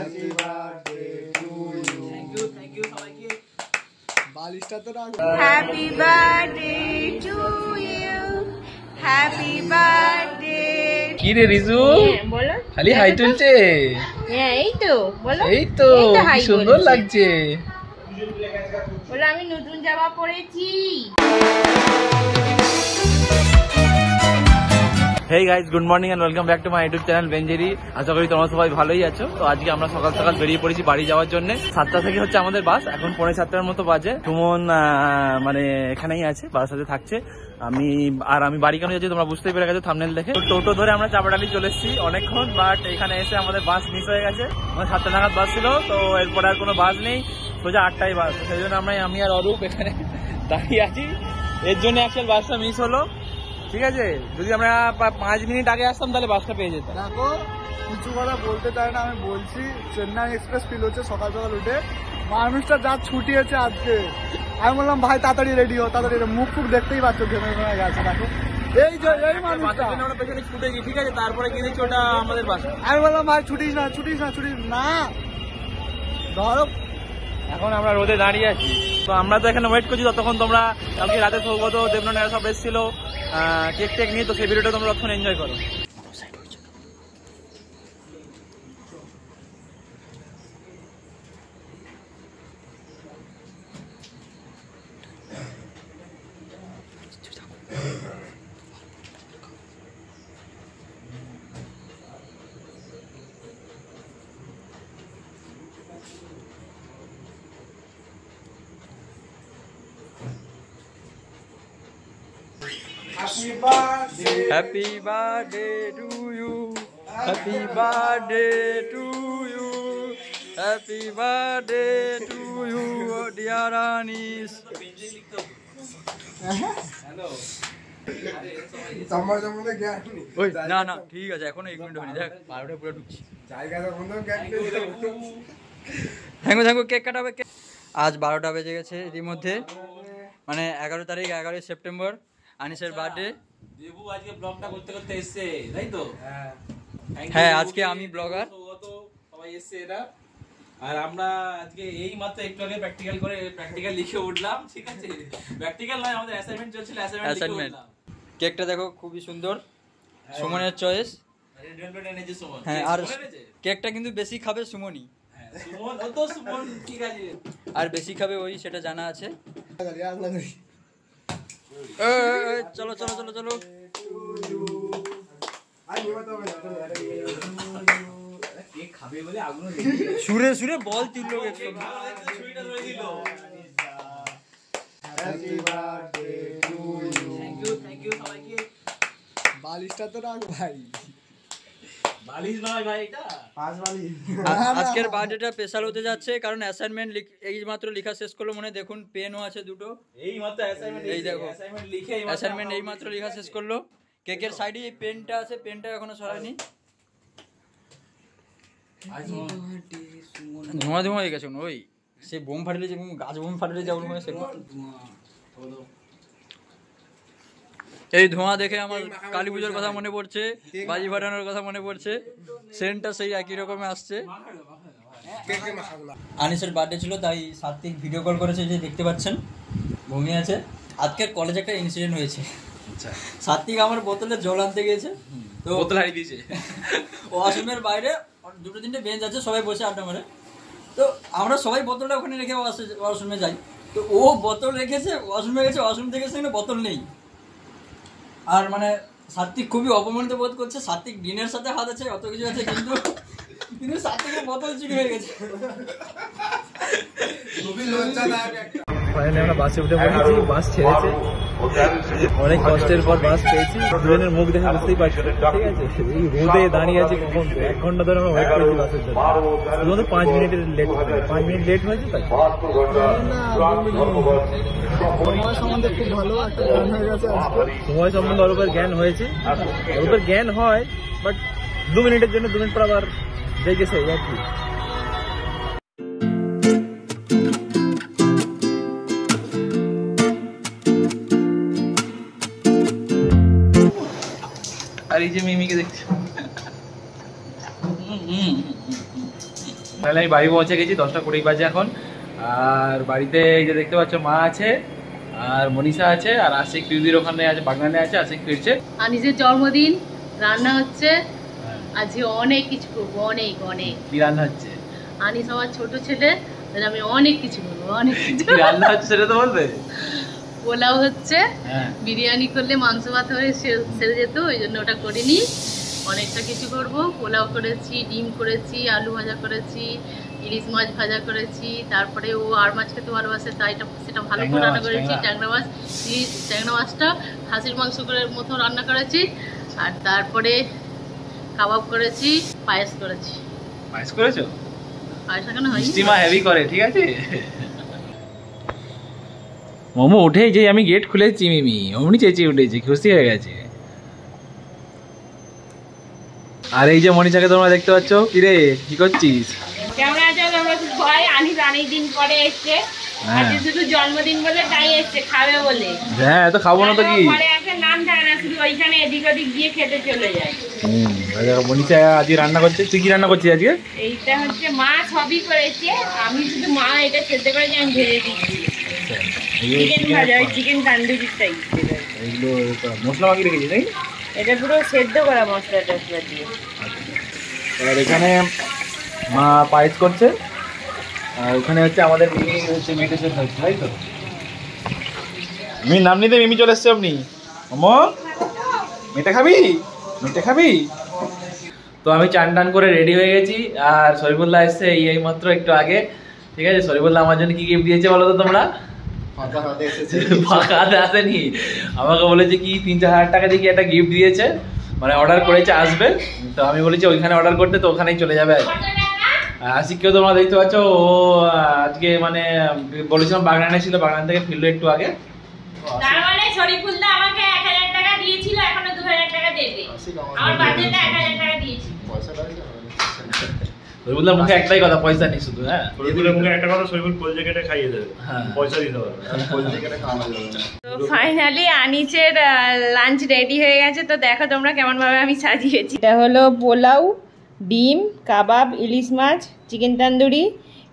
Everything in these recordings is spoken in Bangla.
Happy birthday to you. Thank you সবাইকে। বালিশটা তো রাখো। Happy birthday to you, happy birthday. কি রে রিজু, বলো খালি হাই তুলছে? হ্যাঁ এই তো বলো, এই তো কি সুন্দর লাগছে। বলো আমি নতুন জামা পরেছি। Hey guys, good morning and welcome back to my YouTube channel বেঞ্জেরি। আশা করি তোমরা সবাই ভালোই আছো। তো আজকে আমরা সকাল সকাল বেরিয়ে পড়েছি বাড়ি যাওয়ার জন্য। 7টা থেকে হচ্ছে আমাদের বাস, এখন 6:45 মতো বাজে। সুমন মানে এখানেই আছে, বাস সাথে থাকছে। আমি বাড়ি কেন যাচ্ছি তোমরা বুঝতেই পেরে গেছো থাম্বনেল দেখে। টোটো ধরে আমরা চাপাডালি চলে এসেছি অনেকক্ষণ, বাট এখানে এসে আমাদের বাস মিস হয়ে গেছে। আমার 7টা নাগাদ বাস ছিল, তো এরপরে আর কোনো বাস নেই, সোজা 8টায় বাস। সেই জন্য আমি আর অরূপ এখানে দাঁড়িয়ে আছি। এর জন্য অ্যাকচুয়াল বাসটা মিস হলো। ঠিক আছে, যদি আমরা 5 মিনিট আগে আসতাম তাহলে বাসটা পেয়ে যেতাম। দেখো কিছু কথা বলতে চাই না, আমি বলছি চেন্নাই এক্সপ্রেস ফিল হচ্ছে সকাল সকাল উঠে। মানুষটা যা ছুটি আছে আজকে, আমি বললাম ভাই তাড়াতাড়ি রেডি হো, তাড়াতাড়ি মুখ ফুক দেখতেই পাচ্ছ ঘেমে ঘেমে গেছে। দেখো এই যে এই মানুষটা আমরা পেছনে ছুটেছি, ঠিক আছে, তারপরে গিয়ে দেখছি ওটা আমাদের বাস। আমি বললাম ভাই ছুটিস না ছুটিস না ছুটিস না, ধরো। এখন আমরা রোদে দাঁড়িয়ে আছি, তো আমরা তো এখানে ওয়েট করছি ততক্ষণ তোমরা কালকে রাতে সৌগত দেবনাথ সব এসেছিল কেক টেক নিয়ে, তো সেই ভিডিওটা তোমরা তখন এনজয় করো। Happy birthday to you. Happy birthday to you. Happy birthday to you, dear Anis. ওই না না ঠিক আছে, এখনো 1 মিনিট হয়নি, দেখ 12টা পুরো ঢুকছি। থ্যাংক কেক কাটাবে। আজ 12টা বেজে গেছে ইতিমধ্যে, মানে 11 তারিখ 11 সেপ্টেম্বর, আনিসের বার্থডে। দেবু আজকে ব্লগটা করতে করতে এসেছে, তাই তো? হ্যাঁ আজকে আমি ব্লগার, সবাই এসেছে এরা। আর আমরা আজকে এই মাত্র একটু আগে প্র্যাকটিক্যাল লিখে উঠলাম, ঠিক আছে? প্র্যাকটিক্যাল নয়, আমাদের অ্যাসাইনমেন্ট চলছিল, অ্যাসাইনমেন্ট। কেকটা দেখো খুবই সুন্দর, সুমনের চয়েস। হ্যাঁ আর কেকটা কিন্তু বেশি খাবে সুমনই, সুমন ও তো সুমন, ঠিক আছে, আর বেশি খাবে ওই, সেটা জানা আছে। চলো চলো চলো চলো, সুরে সুরে বল তুললো। বালিশটা তো রাখ ভাই, বালিশ নয় ভাই, এটা পাঁচ বালিশ। আজকের বার্থডেটা স্পেশাল হতে যাচ্ছে, কারণ অ্যাসাইনমেন্ট এই মাত্র লেখা শেষ করলো। মনে দেখুন পেনও আছে দুটো, এই মাত্র অ্যাসাইনমেন্ট, এই দেখো অ্যাসাইনমেন্ট লিখে অ্যাসাইনমেন্ট এই মাত্র লেখা শেষ করলো। কেকের সাইডে এই পেনটা আছে, পেনটা এখনো সরায়নি। ধোঁয়া ধোঁয়া হয়ে গেছে ওই, সে বোম ফাটলে যেমন গাছ বোম ফাটলে যেমন হয় সেরকম। এই ধোঁয়া দেখে আমার কালী পুজোর কথা মনে পড়ছে, বাজি ফাটানোর কথা মনে পড়ছে, সেন্টটা সেই একই রকমের আসছে। আনিসের বার্থডে ছিল, তাই সাত্বিক ভিডিও কল করেছে, যে দেখতে পাচ্ছেন ঘুমিয়ে আছে। আজকে কলেজে একটা ইনসিডেন্ট হয়েছে। সাত্বিক আমার বোতলে জল আনতে গিয়েছে, তো বোতল হারিয়ে দিয়েছে। ওয়াশরুমের বাইরে 2-3টে বেঞ্চ আছে, সবাই বসে আড্ডা মারে। তো আমরা সবাই বোতলটা ওখানে রেখে ওয়াশরুমে যাই। তো ও বোতল রেখেছে, ওয়াশরুমে গেছে, ওয়াশরুম থেকে সেখানে বোতল নেই। আর মানে সাত্বিক খুবই অপমানিত বোধ করছে। সাত্বিক ডিনের সাথে হাত আছে, অত কিছু আছে, কিন্তু সাত্বিকের বোতল চুরি হয়ে গেছে। ফাইনালি আমরা বাসে উঠে পড়েছি, বাস ছেড়েছে, অনেক কষ্টের পর বাস পেয়েছি। দুজনের মুখ দেখে বুঝতেই পারছি, ঠিক আছে? এই রোদে দাঁড়িয়ে আছি, কখন 1 ঘন্টা ধরে আমরা ওয়েট করেছি বাসের জন্য। শুধুমাত্র 5 মিনিটের লেট, 5 মিনিট লেট হয়েছে। তাই সময় সম্বন্ধে খুব ভালো একটা জ্ঞান হয়ে গেছে, সময় সম্বন্ধে অল্পের জ্ঞান হয়েছে। অল্পের জ্ঞান হয়, বাট 2 মিনিটের জন্য 2 মিনিট পর আবার দেখেছে আর কি। আর এই যে মিমিকে দেখছি, তাহলে আমি বাড়ি পৌঁছে গেছি, 10:20 বাজে এখন। আর বাড়িতে এই যে দেখতে পাচ্ছ মা আছে আর মনীষা আছে আর আশিক পিউদির ওখানে আছে, বাগনানে আছে, আশিক ফিরছে। আনিসের জন্মদিন, রান্না হচ্ছে আজকে, অনেক কিছু করবো, অনেক অনেক। কি রান্না হচ্ছে? আনিস আমার ছোট ছেলে, আমি অনেক কিছু করবো, অনেক কিছু। কি রান্না হচ্ছে সেটা তো বলবে। পোলাও হচ্ছে, বিরিয়ানি করলে মাংস ভাত হয়ে সেরে যেত, ওই জন্য ওটা করিনি। অনেকটা কিছু করব, পোলাও করেছি, ডিম করেছি, আলু ভাজা করেছি, ইলিশ মাছ ভাজা করেছি, তারপরে ও আর মাছ খেতে ভালোবাসে তাই সেটা ভালো করে রান্না করেছি। ট্যাংরা মাছ, ট্যাংরা মাছটা খাসির মাংস করে মতো রান্না করেছি। আর তারপরে কাবাব করেছি, পায়েস করেছি। পায়েস করেছো? পায়েস এখনো হয়নি, মিষ্টি মা হেভি করে, ঠিক আছে। মোমো উঠে যে আমি গেট খুলেছি, মিমি অমনি চেঁচিয়ে উঠেছি, খুশি হয়ে গেছে। আর এই যে মনীষাকে তোমরা দেখতে পাচ্ছ, কিরে কি করছিস? কেমন আছো তোমরা সবাই? আনিস অনেক দিন পরে এসছে, আজকে শুধু জন্মদিন বলে তাই এসছে, খাবে বলে। হ্যাঁ তো খাবো না তো কি, পরে একটা নাম থাকে না, শুধু ওইখানে এদিক ওদিক দিয়ে খেতে চলে যায়। মনীষা আজকে রান্না করছে। তুই কি রান্না করছিস আজকে? এইটা হচ্ছে মা সবই করেছে, আমি শুধু মা এটা সেদ্ধ করেছি, আমি ভেজে দিচ্ছি। চিকেন ভাজা, ওই চিকেন তান্দুরি টাইপ। এইগুলো মশলা মাখিয়ে রেখেছি তাই? এটা পুরো সেদ্ধ করা মশলা টসলা দিয়ে। আর এখানে মা পায়েস করছে আর ওখানে হচ্ছে আমাদের মিমি হচ্ছে মেটে সেদ্ধ হচ্ছে, তাই তো? মিমি নাম নিতে মিমি চলে এসছে আপনি। মোমো মেটে খাবি? মেটে খাবি? তো আমি চান টান করে রেডি হয়ে গেছি আর শরীফুল্লাহ এসছে এই মাত্র একটু আগে, ঠিক আছে। শরীফুল্লাহ আমার জন্য কি গিফট দিয়েছে বলো তো তোমরা? ফাঁকা হাতে আসেনি, আমাকে বলেছে কি 3-4 হাজার টাকা দিয়ে কি একটা গিফট দিয়েছে, মানে অর্ডার করেছে আসবে। তো আমি বলেছি ওইখানে অর্ডার করতে, তো ওখানেই চলে যাবে। আশিককেও তোমরা দেখতে পাচ্ছ, ও আজকে মানে বলেছিলাম বাগনানে ছিল, বাগনান থেকে ফিরলো একটু আগে। তার মানে শরীফুল্লাহ আমাকে 1000 টাকা দিয়েছিল, এখনো 2000 টাকা দেবে। আমার বাজেটটা 1000 টাকা দিয়েছি। শরীফুল্লাহ মুখে একটাই কথা, পয়সা নেই শুধু। হ্যাঁ শরীফুলের মুখে একটা কথা, শরীফুল কোল জ্যাকেটে খাইয়ে দেবে, পয়সা দিতে হবে। তো ফাইনালি আনিসের লাঞ্চ রেডি হয়ে গেছে। তো দেখো তোমরা কেমন ভাবে আমি সাজিয়েছি। এটা হলো পোলাও, ডিম, কাবাব, ইলিশ মাছ, চিকেন তান্দুরি,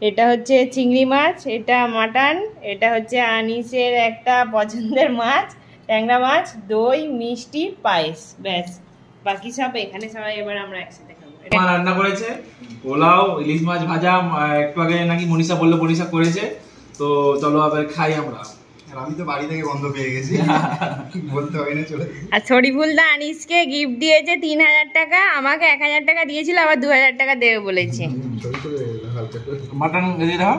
এটা হচ্ছে চিংড়ি মাছ, এটা মাটন, এটা হচ্ছে আনিসের একটা পছন্দের মাছ ট্যাংরা মাছ, দই, মিষ্টি, পায়েস, ব্যাস। বাকি সব এখানে সবাই এবার আমরা একসাথে খাবো। মা রান্না করেছে পোলাও, ইলিশ মাছ ভাজা, একটু আগে নাকি মনীষা বললো মনীষা করেছে। তো চলো আবার খাই আমরা। আমি তো বাড়ি থেকে বন্ধ পেয়ে গেছি, বলতে হয় না, চলে। আর শরীফুলদা আনিসকে গিফট দিয়েছে 3000 টাকা, আমাকে 1000 টাকা দিয়েছিল, আবার 2000 টাকা দেবে বলেছে। মাটন দিয়ে দাও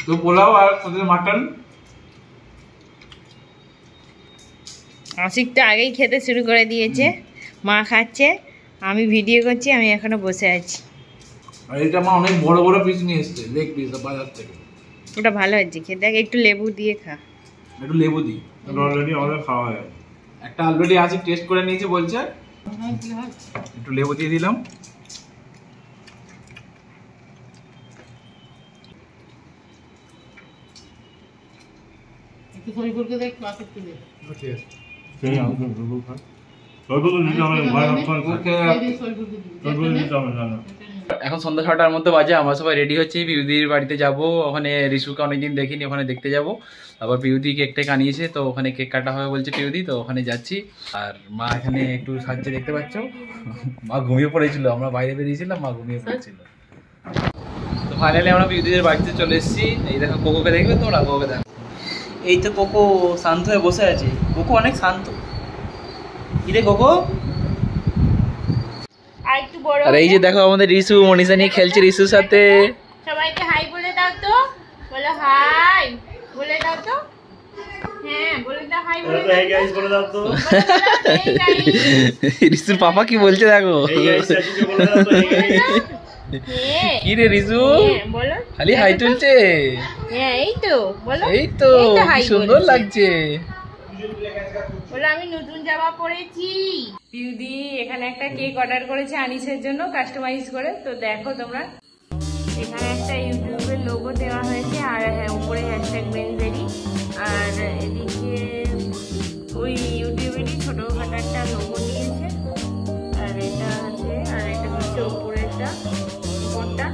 তো, পোলাও আর মাটন। আশিক তো আগেই খেতে শুরু করে দিয়েছে, মা খাচ্ছে, আমি ভিডিও করছি, আমি এখনো বসে আছি। আর এটা মা অনেক বড় বড় পিস নিয়ে এসছে, লেগ পিস বাজার থেকে। ওটা ভালো হচ্ছে খেতে, একটু লেবু দিয়ে খা। একটু লেবু দিই, অলরেডি আমাদের খাওয়া হয়ে গেছে। একটা অলরেডি আজকে টেস্ট করে নিয়েছে বলছে, একটু লেবু দিয়ে দিলাম। এখন সন্ধ্যা 6টার মধ্যে বাজে, আমরা সবাই রেডি হচ্ছি, পিউদির বাড়িতে যাব। ওখানে রিসুকে অনেকদিন দেখিনি, ওখানে দেখতে যাব। তারপর পিউদি কেক টেক আনিয়েছে, তো ওখানে কেক কাটা হবে বলছে পিউদি, তো ওখানে যাচ্ছি। আর মা এখানে একটু সাহায্য দেখতে পাচ্ছ, মা ঘুমিয়ে পড়েছিল, আমরা বাইরে বেরিয়েছিলাম, মা ঘুমিয়ে পড়েছিল। তো ফাইনালি আমরা পিউদিদের বাড়িতে চলে এসেছি। এই দেখো কোকোকে দেখবে তোমরা, কোকোকে দেখো, এই তো কোকো শান্ত হয়ে বসে আছে। কোকো অনেক শান্ত। কি রে কোকো? আর একটু বড়, আর এই যে দেখো আমাদের রিসু মনীষা নিয়ে খেলছে রিসুর সাথে। সবাইকে হাই বলে দাও তো, বলো হাই বলে দাও তো। হ্যাঁ বলে দাও, হাই বলে দাও। এই গাইস বলে দাও তো। রিসুর পাপা কি বলছে দেখো। এই গাইস আজকে বলে দাও তো, এই গাইস। কি রে রিসু, বলো খালি হাই তুলছে। হ্যাঁ এই তো বলো, এই তো কি সুন্দর লাগছে। বলো আমি নতুন জামা পরেছি। পিউদি এখানে একটা কেক অর্ডার করেছে আনিসের জন্য, কাস্টমাইজ করে। তো দেখো তোমরা, এখানে একটা ইউটিউবের লোগো দেওয়া হয়েছে, আর উপরে হ্যাশট্যাগ বেঞ্জেরি, আর এদিকে ওই ইউটিউবেরই ছোটখাটো একটা লোগো নিয়েছে। আর এটা আছে, আর এটা হচ্ছে উপরেরটা, উপরটা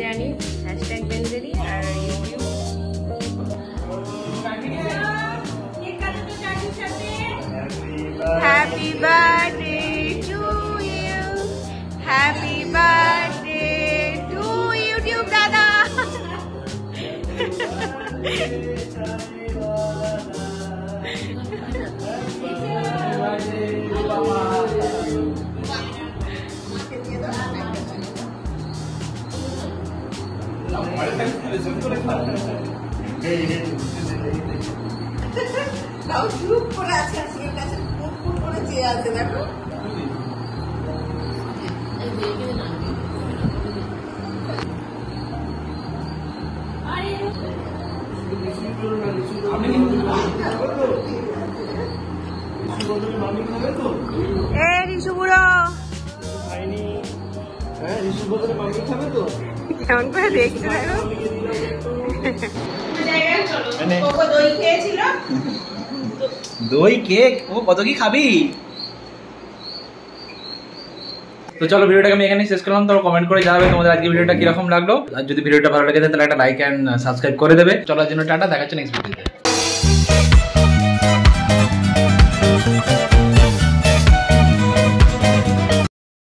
বিরিয়ানি #বেঞ্জেরি আর YouTube. Happy birthday to you, happy birthday to YouTube দাদা। তাও চুপ করে আছে, আজকের কাছে ফুট করে চেয়ে আছে দেখো। কেমন করে দেখছো দেখো। দই খেয়েছিল, দই কেক, ও কত কি খাবি? তো চলো ভিডিওটাকে আমি এখানে শেষ করলাম। তোমরা কমেন্ট করে জানাবে তোমাদের আজকে ভিডিওটা কিরকম লাগলো, আর যদি ভিডিওটা ভালো লাগে তাহলে একটা লাইক এন্ড সাবস্ক্রাইব করে দেবে। চলো জন্য টাটা, দেখা হচ্ছে নেক্সট ভিডিওতে।